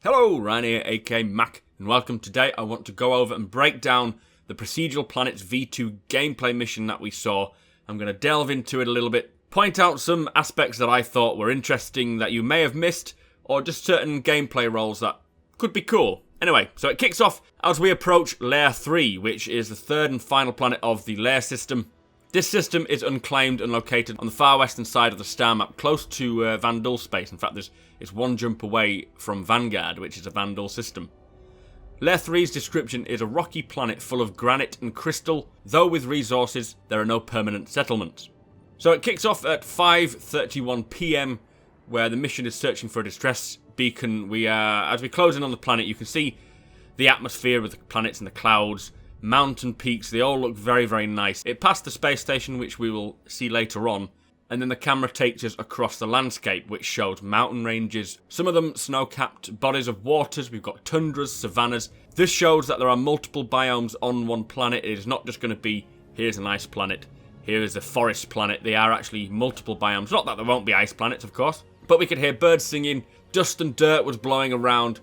Hello, Ryan here, aka Mac, and welcome. Today I want to go over and break down the Procedural Planets V2 gameplay mission that we saw. I'm going to delve into it a little bit, point out some aspects that I thought were interesting that you may have missed, or just certain gameplay roles that could be cool. Anyway, so it kicks off as we approach Layer 3, which is the third and final planet of the Layer system. This system is unclaimed and located on the far western side of the star map, close to Vandal space. In fact, it's one jump away from Vanguard, which is a Vandal system. Layer 3's description is a rocky planet full of granite and crystal, though with resources, there are no permanent settlements. So it kicks off at 5:31 PM, where the mission is searching for a distress beacon. As we close in on the planet, you can see the atmosphere with the planets and the clouds, mountain peaks, they all look very, very nice. It passed the space station, which we will see later on, and then the camera takes us across the landscape, which shows mountain ranges, some of them snow-capped bodies of waters. We've got tundras, savannas. This shows that there are multiple biomes on one planet. It is not just going to be, here's an ice planet, here is a forest planet. They are actually multiple biomes. Not that there won't be ice planets, of course, but we could hear birds singing, dust and dirt was blowing around,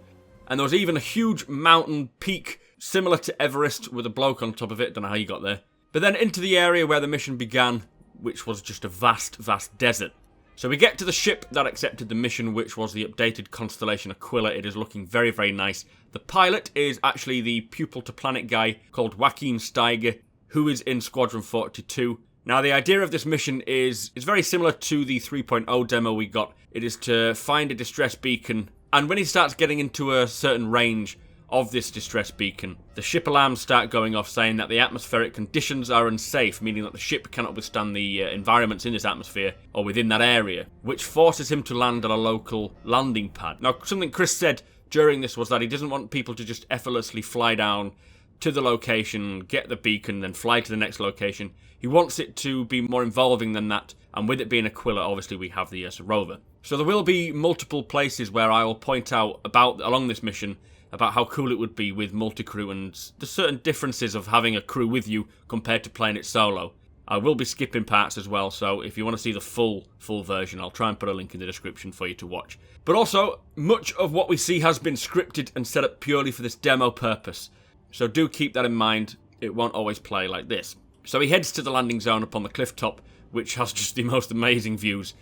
and there was even a huge mountain peak similar to Everest with a bloke on top of it. Don't know how you got there. But then into the area where the mission began, which was just a vast, vast desert. So we get to the ship that accepted the mission, which was the updated constellation Aquila. It is looking very, very nice. The pilot is actually the pupil to planet guy called Joaquin Steiger, who is in Squadron 42. Now, the idea of this mission is very similar to the 3.0 demo we got. It is to find a distress beacon, and when he starts getting into a certain range of this distress beacon, the ship alarms start going off saying that the atmospheric conditions are unsafe, meaning that the ship cannot withstand the environments in this atmosphere or within that area, which forces him to land on a local landing pad. Now, something Chris said during this was that he doesn't want people to just effortlessly fly down to the location, get the beacon, then fly to the next location. He wants it to be more involving than that, and with it being Aquila, obviously we have the Ursa rover. So there will be multiple places where I will point out along this mission about how cool it would be with multi-crew and the certain differences of having a crew with you compared to playing it solo. I will be skipping parts as well, so if you want to see the full version, I'll try and put a link in the description for you to watch. But also, much of what we see has been scripted and set up purely for this demo purpose, so do keep that in mind. It won't always play like this. So he heads to the landing zone upon the cliff top, which has just the most amazing views.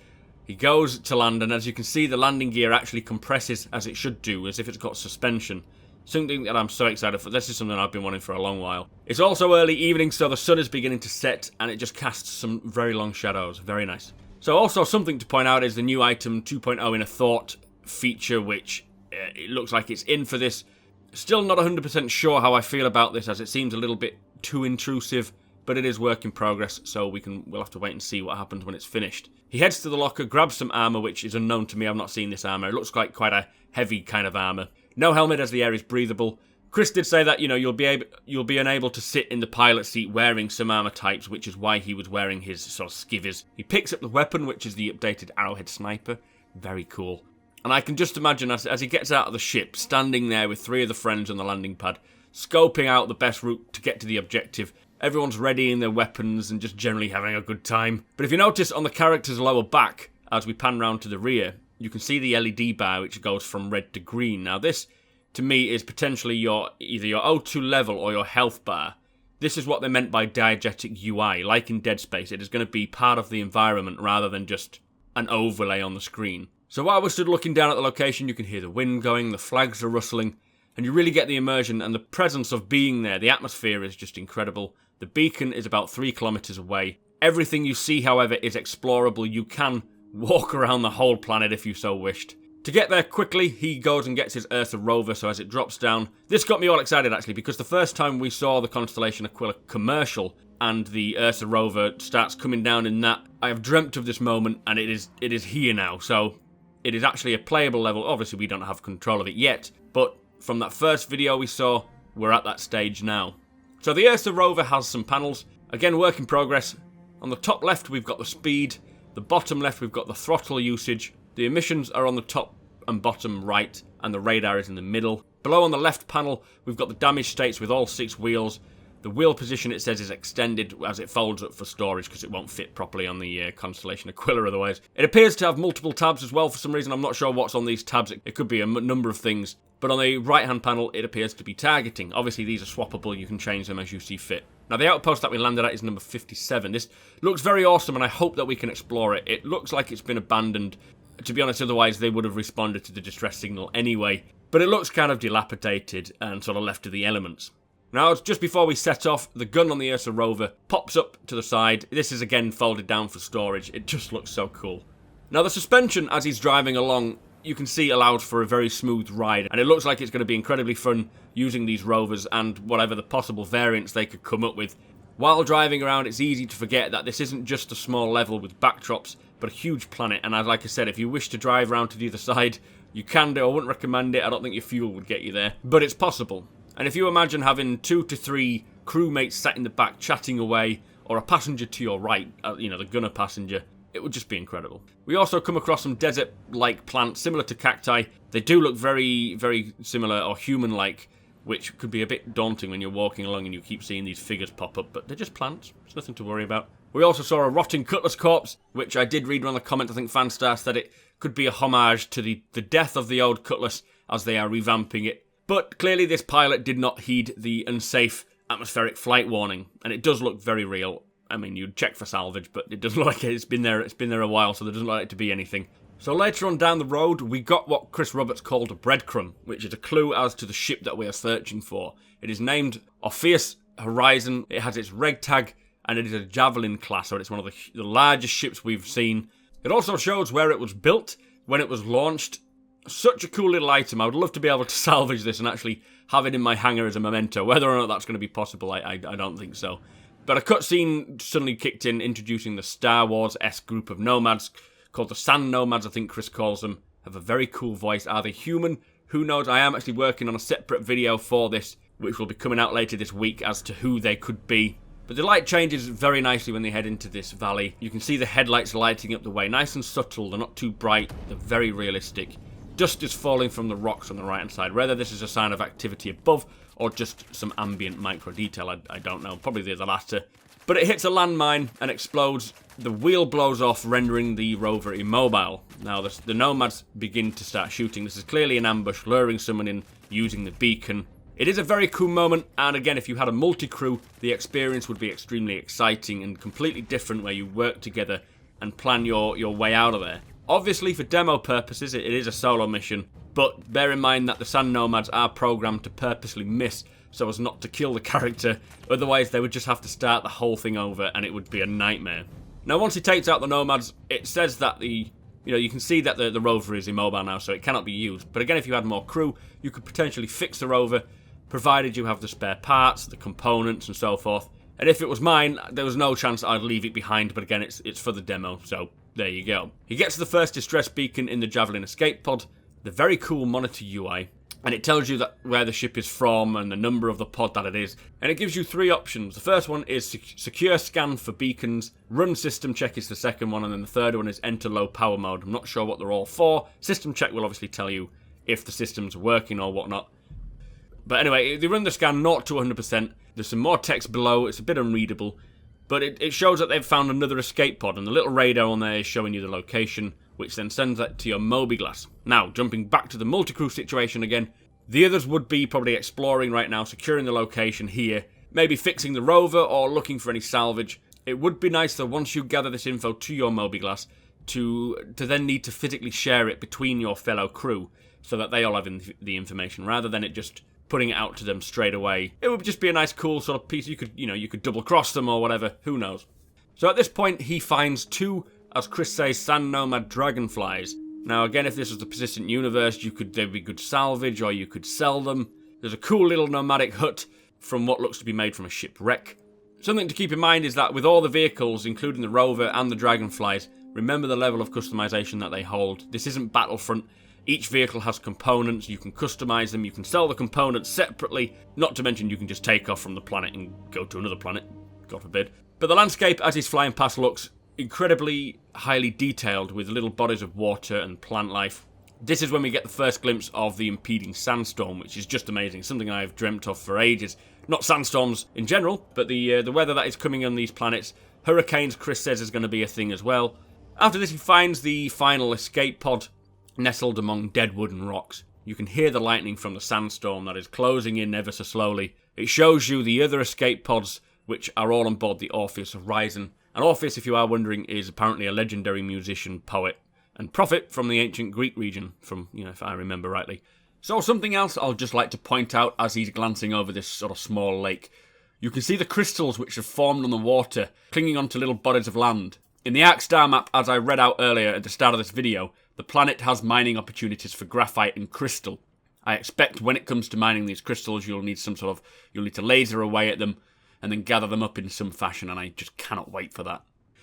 He goes to land, and as you can see, the landing gear actually compresses as it should do, as if it's got suspension. Something that I'm so excited for. This is something I've been wanting for a long while. It's also early evening, so the sun is beginning to set, and it just casts some very long shadows. Very nice. So also something to point out is the new item 2.0 in a thought feature, which it looks like it's in for this. Still not 100% sure how I feel about this, as it seems a little bit too intrusive, but it is work in progress, so we'll have to wait and see what happens when it's finished. He heads to the locker, grabs some armor, which is unknown to me. I've not seen this armor. It looks like quite a heavy kind of armor. No helmet, as the air is breathable. Chris did say that, you'll be unable to sit in the pilot seat wearing some armor types, which is why he was wearing his sort of skivvies. He picks up the weapon, which is the updated arrowhead sniper. Very cool. And I can just imagine as he gets out of the ship, standing there with three of the friends on the landing pad, scoping out the best route to get to the objective. Everyone's readying their weapons and just generally having a good time. But if you notice on the character's lower back, as we pan round to the rear, you can see the LED bar which goes from red to green. Now this, to me, is potentially either your O2 level or your health bar. This is what they meant by diegetic UI. Like in Dead Space, it is going to be part of the environment rather than just an overlay on the screen. So while we're stood looking down at the location, you can hear the wind going, the flags are rustling, and you really get the immersion and the presence of being there. The atmosphere is just incredible. The beacon is about 3 kilometers away. Everything you see, however, is explorable. You can walk around the whole planet if you so wished. To get there quickly, he goes and gets his Ursa rover, so as it drops down... This got me all excited, actually, because the first time we saw the Constellation Aquila commercial and the Ursa rover starts coming down in that, I have dreamt of this moment, and it is here now. So it is actually a playable level. Obviously, we don't have control of it yet, but from that first video we saw, we're at that stage now. So the Ursa rover has some panels. Again, work in progress. On the top left, we've got the speed. The bottom left, we've got the throttle usage. The emissions are on the top and bottom right, and the radar is in the middle. Below on the left panel, we've got the damage states with all 6 wheels. The wheel position, it says, is extended as it folds up for storage because it won't fit properly on the Constellation Aquila otherwise. It appears to have multiple tabs as well for some reason. I'm not sure what's on these tabs. It could be a number of things. but on the right-hand panel, it appears to be targeting. Obviously, these are swappable. You can change them as you see fit. Now, the outpost that we landed at is number 57. This looks very awesome, and I hope that we can explore it. It looks like it's been abandoned. To be honest, otherwise they would have responded to the distress signal anyway. But it looks kind of dilapidated and sort of left to the elements. Now, just before we set off, the gun on the Ursa rover pops up to the side. This is again folded down for storage. It just looks so cool. Now, the suspension as he's driving along, you can see allows for a very smooth ride, and it looks like it's going to be incredibly fun using these rovers and whatever the possible variants they could come up with. While driving around, it's easy to forget that this isn't just a small level with backdrops, but a huge planet, and like I said, if you wish to drive around to the other side, you can do. I wouldn't recommend it. I don't think your fuel would get you there, but it's possible. And if you imagine having 2 to 3 crewmates sat in the back chatting away, or a passenger to your right, the gunner passenger, it would just be incredible. We also come across some desert-like plants similar to cacti. They do look very, very similar or human-like, which could be a bit daunting when you're walking along and you keep seeing these figures pop up, but they're just plants. It's nothing to worry about. We also saw a rotting Cutlass Corpse, which I did read on the comment. I think Fanstar said it could be a homage to the death of the old Cutlass as they are revamping it. But clearly this pilot did not heed the unsafe atmospheric flight warning, and it does look very real. I mean, you'd check for salvage, but it doesn't look like it's been there a while, so there doesn't look like it to be anything. So later on down the road, we got what Chris Roberts called a breadcrumb, which is a clue as to the ship that we are searching for. It is named Orpheus Horizon, it has its reg tag, and it is a Javelin class, so it's one of the largest ships we've seen. It also shows where it was built, when it was launched. Such a cool little item. I would love to be able to salvage this and actually have it in my hangar as a memento. Whether or not that's going to be possible, I don't think so. But a cutscene suddenly kicked in, introducing the Star Wars-esque group of nomads, called the Sand Nomads, I think Chris calls them. Have a very cool voice. Are they human? Who knows? I am actually working on a separate video for this, which will be coming out later this week, as to who they could be. But the light changes very nicely when they head into this valley. You can see the headlights lighting up the way. Nice and subtle. They're not too bright. They're very realistic. Dust is falling from the rocks on the right-hand side. Whether this is a sign of activity above or just some ambient micro detail, I don't know. Probably the latter. But it hits a landmine and explodes. The wheel blows off, rendering the rover immobile. Now, the nomads begin to start shooting. This is clearly an ambush, luring someone in using the beacon. It is a very cool moment, and again, if you had a multi-crew, the experience would be extremely exciting and completely different, where you work together and plan your way out of there. Obviously, for demo purposes, it is a solo mission, but bear in mind that the Sand Nomads are programmed to purposely miss so as not to kill the character, otherwise they would just have to start the whole thing over and it would be a nightmare. Now, once he takes out the Nomads, it says that you can see that the rover is immobile now, so it cannot be used. But again, if you had more crew, you could potentially fix the rover, provided you have the spare parts, the components, and so forth. And if it was mine, there was no chance I'd leave it behind, but again, it's for the demo, so there you go. He gets to the first distress beacon in the Javelin escape pod, the very cool monitor UI, and it tells you that where the ship is from and the number of the pod that it is, and it gives you 3 options. The first one is secure scan for beacons, run system check is the second one, and then the third one is enter low power mode. I'm not sure what they're all for. System check will obviously tell you if the system's working or whatnot. But anyway, they run the scan 0 to 100%. There's some more text below. It's a bit unreadable. But it shows that they've found another escape pod, and the little radar on there is showing you the location, which then sends that to your mobiglass. Now, jumping back to the multi-crew situation again, the others would be probably exploring right now, securing the location here, maybe fixing the rover or looking for any salvage. It would be nice, though, once you gather this info to your mobiglass, to then need to physically share it between your fellow crew, so that they all have the information, rather than it just putting it out to them straight away. It would just be a nice, cool sort of piece. You could double cross them or whatever. Who knows? So at this point, he finds 2, as Chris says, Sand Nomad dragonflies. Now, again, if this was the persistent universe, they'd be good salvage, or you could sell them. There's a cool little nomadic hut from what looks to be made from a shipwreck. Something to keep in mind is that with all the vehicles, including the rover and the dragonflies, remember the level of customization that they hold. This isn't Battlefront. Each vehicle has components, you can customize them, you can sell the components separately, not to mention you can just take off from the planet and go to another planet, God forbid. But the landscape as he's flying past looks incredibly highly detailed, with little bodies of water and plant life. This is when we get the first glimpse of the impeding sandstorm, which is just amazing, something I've dreamt of for ages. Not sandstorms in general, but the weather that is coming on these planets. Hurricanes, Chris says, is going to be a thing as well. After this, he finds the final escape pod, nestled among dead wood and rocks. You can hear the lightning from the Sandstorm that is closing in ever so slowly. It shows you the other escape pods, which are all on board the Orpheus Horizon. And Orpheus, if you are wondering, is apparently a legendary musician, poet, and prophet from the ancient Greek region, from, if I remember rightly. So something else I'll just like to point out as he's glancing over this sort of small lake. You can see the crystals which have formed on the water, clinging onto little bodies of land. In the ArcStar map, as I read out earlier at the start of this video, the planet has mining opportunities for graphite and crystal. I expect when it comes to mining these crystals, you'll need to laser away at them and then gather them up in some fashion, and I just cannot wait for that.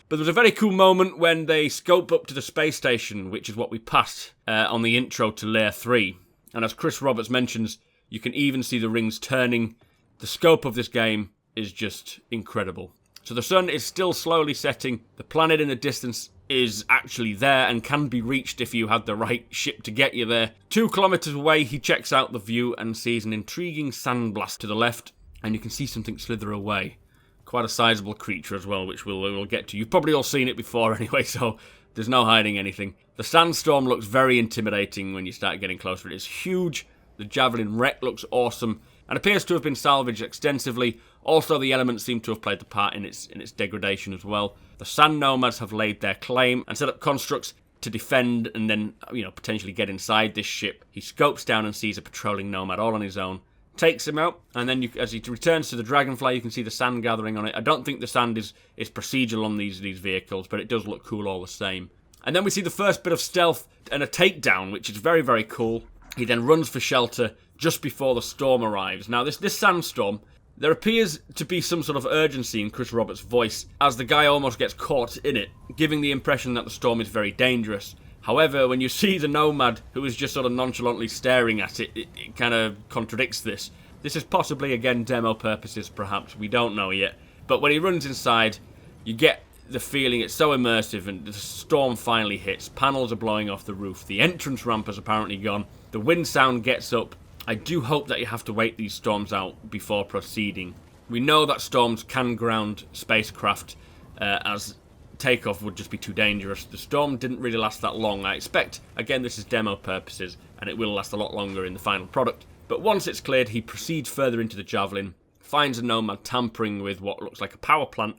But there was a very cool moment when they scope up to the space station, which is what we passed on the intro to Layer 3. And as Chris Roberts mentions, you can even see the rings turning. The scope of this game is just incredible. So the sun is still slowly setting. The planet in the distance is actually there and can be reached if you had the right ship to get you there. 2 kilometers away, he checks out the view and sees an intriguing sandblast to the left, and you can see something slither away. Quite a sizable creature as well, which we'll get to. You've probably all seen it before anyway, so there's no hiding anything. The Sandstorm looks very intimidating when you start getting closer. It is huge. The Javelin wreck looks awesome and appears to have been salvaged extensively. Also, the elements seem to have played the part in its degradation as well. The Sand Nomads have laid their claim and set up constructs to defend and then, potentially get inside this ship. He scopes down and sees a patrolling Nomad all on his own, takes him out, and then as he returns to the Dragonfly, you can see the sand gathering on it. I don't think the sand is procedural on these vehicles, but it does look cool all the same. And then we see the first bit of stealth and a takedown, which is very, very cool. He then runs for shelter just before the storm arrives. Now, this Sandstorm, there appears to be some sort of urgency in Chris Roberts' voice as the guy almost gets caught in it, giving the impression that the storm is very dangerous. However, when you see the Nomad, who is just sort of nonchalantly staring at it, it kind of contradicts this. This is possibly, again, demo purposes, perhaps. We don't know yet. But when he runs inside, you get the feeling it's so immersive, and the storm finally hits. Panels are blowing off the roof. The entrance ramp has apparently gone. The wind sound gets up. I do hope that you have to wait these storms out before proceeding. We know that storms can ground spacecraft, as takeoff would just be too dangerous. The storm didn't really last that long. I expect, again, this is demo purposes, and it will last a lot longer in the final product. But once it's cleared, he proceeds further into the Javelin, finds a Nomad tampering with what looks like a power plant,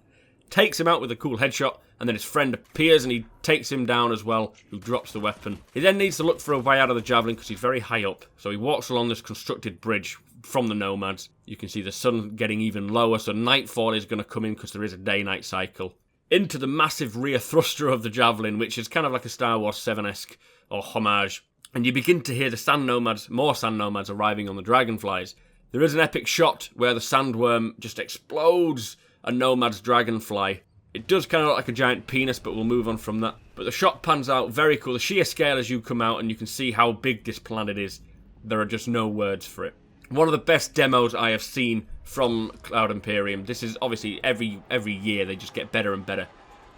takes him out with a cool headshot, and then his friend appears and he takes him down as well, who drops the weapon. He then needs to look for a way out of the Javelin because he's very high up. So he walks along this constructed bridge from the Nomads. You can see the sun getting even lower, so nightfall is going to come in because there is a day-night cycle. Into the massive rear thruster of the Javelin, which is kind of like a Star Wars 7-esque or homage. And you begin to hear the Sand Nomads, more Sand Nomads arriving on the Dragonflies. There is an epic shot where the Sandworm just explodes a Nomad's Dragonfly. It does kind of look like a giant penis, but we'll move on from that. But the shot pans out, very cool. The sheer scale as you come out and you can see how big this planet is. There are just no words for it. One of the best demos I have seen from Cloud Imperium. This is obviously every year they just get better and better.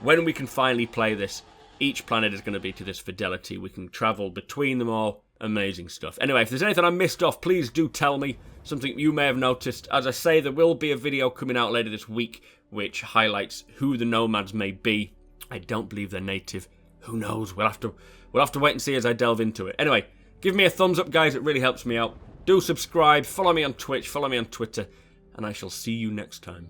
When we can finally play this, each planet is going to be to this fidelity. We can travel between them all. Amazing stuff. Anyway, if there's anything I missed off, please do tell me. Something you may have noticed. As I say, there will be a video coming out later this week which highlights who the Nomads may be. I don't believe they're native. Who knows? We'll have to wait and see as I delve into it. Anyway, give me a thumbs up, guys. It really helps me out. Do subscribe. Follow me on Twitch. Follow me on Twitter. And I shall see you next time.